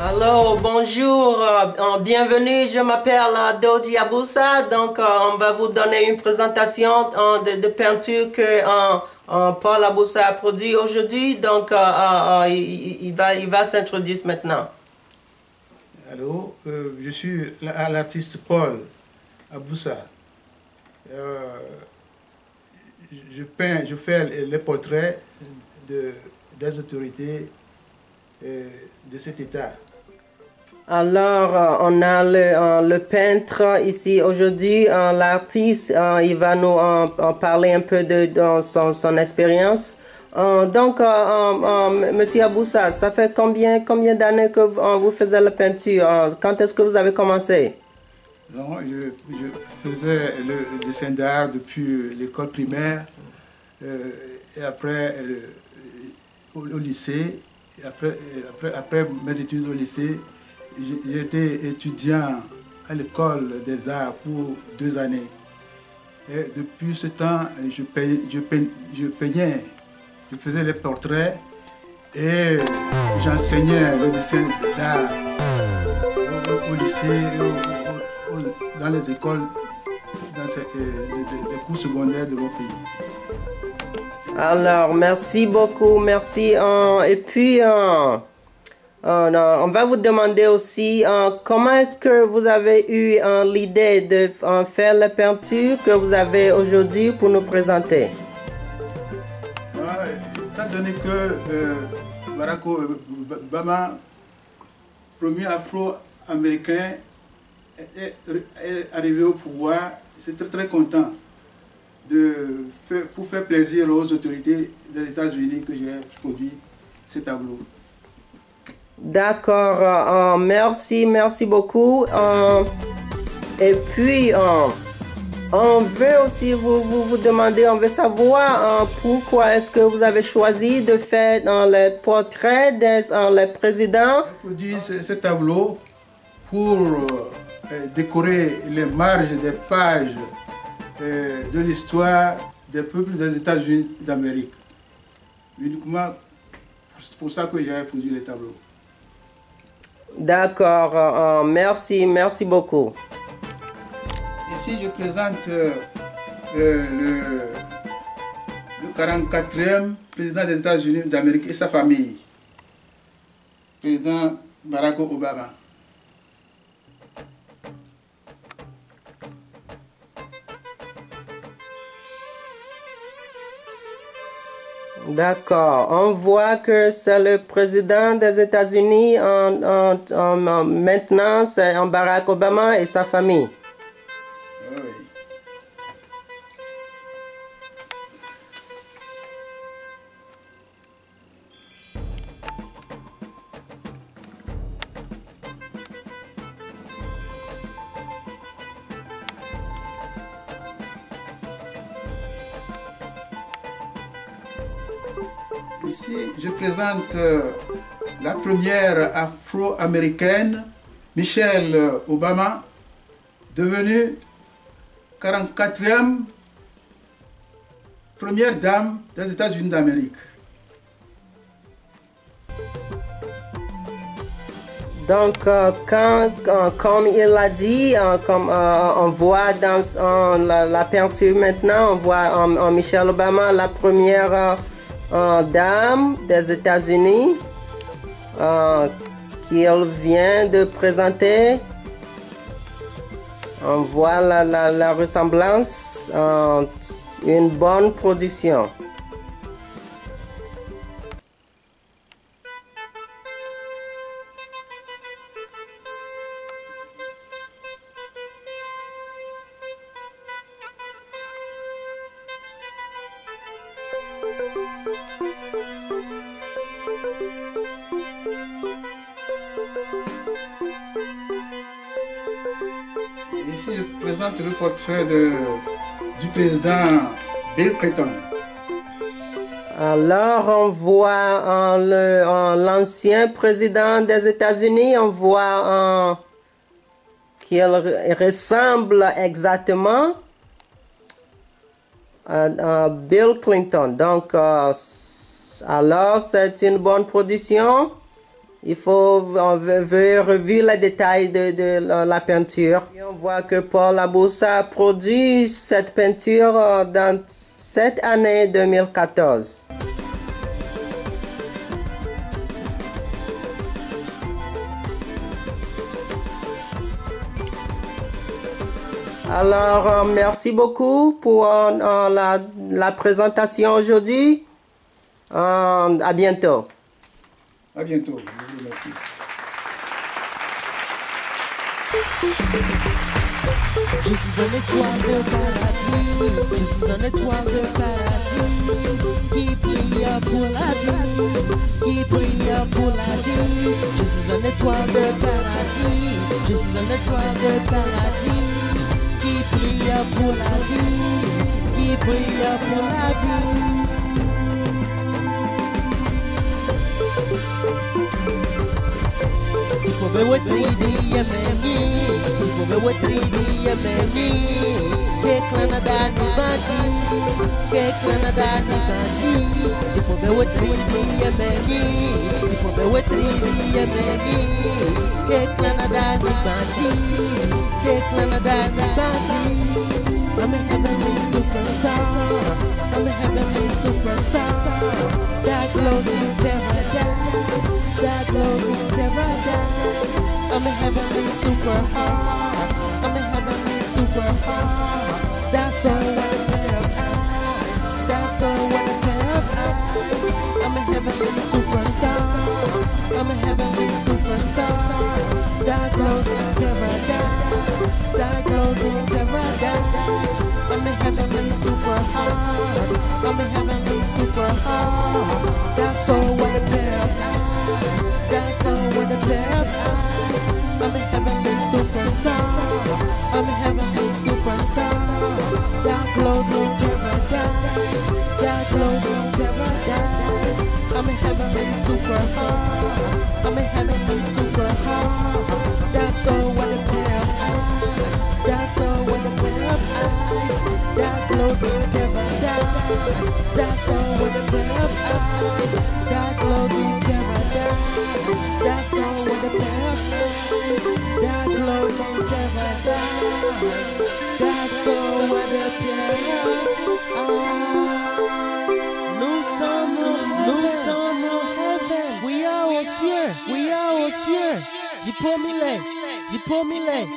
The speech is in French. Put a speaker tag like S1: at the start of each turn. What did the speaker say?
S1: Allô, bonjour, bienvenue, je m'appelle Dodi Aboussa, donc on va vous donner une présentation de peinture que Paul Aboussa a produit aujourd'hui, donc il va s'introduire maintenant.
S2: Allô, je suis l'artiste Paul Aboussa. Je fais les portraits des autorités de cet État.
S1: Alors, on a le peintre ici aujourd'hui, l'artiste, il va nous parler un peu de son expérience. Donc, Monsieur Aboussa, ça fait combien d'années que vous faites la peinture? Quand est-ce que vous avez commencé?
S2: Non, je faisais le dessin d'art depuis l'école primaire et après au lycée. Après mes études au lycée, j'ai été étudiant à l'école des arts pour 2 années. Et depuis ce temps, je peignais, je faisais les portraits et j'enseignais le dessin d'art au lycée, dans les écoles, dans les cours secondaires de mon pays.
S1: Alors, merci beaucoup, merci. Et puis, on va vous demander aussi comment est-ce que vous avez eu l'idée de faire la peinture que vous avez aujourd'hui pour nous présenter.
S2: Étant donné que Barack Obama, premier afro-américain, est arrivé au pouvoir, je suis très content pour faire plaisir aux autorités des États-Unis que j'ai produit ce tableau.
S1: D'accord, merci beaucoup. Et puis, on veut aussi vous demander, on veut savoir pourquoi est-ce que vous avez choisi de faire le portrait des présidents.
S2: J'ai produit ce tableau pour décorer les marges des pages de l'histoire des peuples des États-Unis d'Amérique. Uniquement, c'est pour ça que j'ai produit les tableaux.
S1: D'accord, merci beaucoup.
S2: Ici, je présente le 44e président des États-Unis d'Amérique et sa famille, président Barack Obama.
S1: D'accord, on voit que c'est le président des États-Unis, maintenant c'est Barack Obama et sa famille.
S2: Oui. Ici, je présente la première afro-américaine, Michelle Obama, devenue 44e première dame des États-Unis d'Amérique.
S1: Donc, comme il l'a dit, on voit dans la peinture maintenant, on voit Michelle Obama, la première dame des États-Unis. qu'il vient de présenter. On voit la ressemblance, une bonne production.
S2: Ici, je présente le portrait du président Bill Clinton.
S1: Alors, on voit l'ancien président des États-Unis, on voit qu'il ressemble exactement à Bill Clinton. Donc, alors, c'est une bonne production. Il faut revoir les détails de la peinture. Et on voit que Paul Labousse a produit cette peinture dans cette année 2014. Alors, merci beaucoup pour la présentation aujourd'hui. À bientôt.
S2: À bientôt. Je vous remercie.
S3: Je suis une étoile de paradis, je suis une étoile de paradis, qui brille pour la vie, qui brille pour la vie. Je suis une étoile de paradis, je suis une étoile de paradis, qui brille pour la vie, qui brille pour la vie. Tipo meu 3D é memi, tipo meu 3D é memi. Que clana da Nivati, que clana da Nivati. Tipo meu 3D é memi, tipo meu 3D é memi. Que clana da Nivati, que clana da Nivati. I'm a heavenly superstar, I'm a heavenly superstar. That glows in paradise, that glows in paradise. I'm a heavenly super heart, I'm a heavenly super heart. That's all with a pair of eyes, that's all with a pair of eyes. I'm a heavenly superstar, I'm a heavenly superstar. That glows in paradise, that glows in paradise. I'm a heavenly super heart, I'm a heavenly super heart. That's all with a pair of eyes, that's all with a pair of eyes. I'm a heavenly superstar, I'm a heavenly superstar. That glows in paradise, that glows in paradise. I'm a heavenly super heart, I'm a heavenly super heart. That's all with a pair of eyes, that's all with a pair of eyes. That glows in paradise, that's all with a pair of eyes. That glows in paradise, that's all with a pair of eyes. That glows in paradise, that's all with a pair of eyes. Nous sommes au heaven. We are aux cieux, we are aux cieux. Dis pour Millet, dis pour Millet.